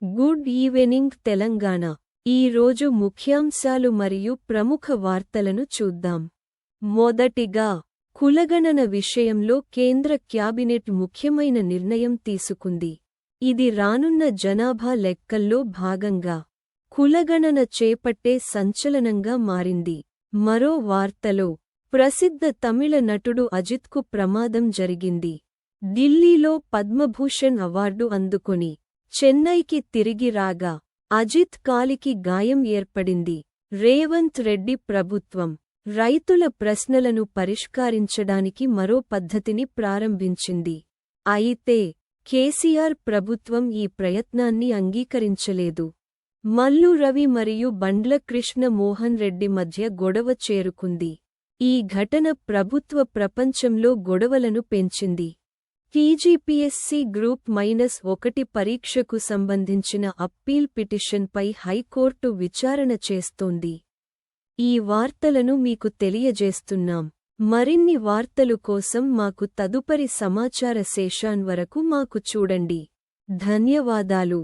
Good evening Telangana. ఈ రోజు ముఖ్యాంశాలు మరియు ప్రముఖ వార్తలను చూద్దాం. మొదటిగా, కులగణన విషయంలో కేంద్ర క్యాబినెట్ ముఖ్యమైన నిర్ణయం తీసుకుంది. ఇది రానున్న జనాభా లెక్కల్లో భాగంగా కులగణన చేపట్టే సంచలనంగా మారింది. మరో వార్తలో, ప్రసిద్ధ తమిళ నటుడు అజిత్కు ప్రమాదం జరిగింది. ఢిల్లీలో పద్మభూషణ్ అవార్డు అందుకొని చెన్నైకి తిరిగి రాగా అజిత్ కాలికి గాయం ఏర్పడింది. రేవంత్ రెడ్డి ప్రభుత్వం రైతుల ప్రశ్నలను పరిష్కరించడానికి మరో పద్ధతిని ప్రారంభించింది. అయితే కేసీఆర్ ప్రభుత్వం ఈ ప్రయత్నాన్ని అంగీకరించలేదు. మల్లు రవి మరియు బండ్ల కృష్ణ మోహన్ రెడ్డి మధ్య గొడవ చేరుకుంది. ఈ ఘటన ప్రభుత్వ ప్రపంచంలో గొడవలను పెంచింది. టీజీపీఎస్సీ గ్రూప్ -1 పరీక్షకు సంబంధించిన అప్పీల్ పిటిషన్పై హైకోర్టు విచారణ చేస్తోంది. ఈ వార్తలను మీకు తెలియజేస్తున్నాం. మరిన్ని వార్తలు కోసం మాకు తదుపరి సమాచార సెషన్ వరకు మాకు చూడండి. ధన్యవాదాలు.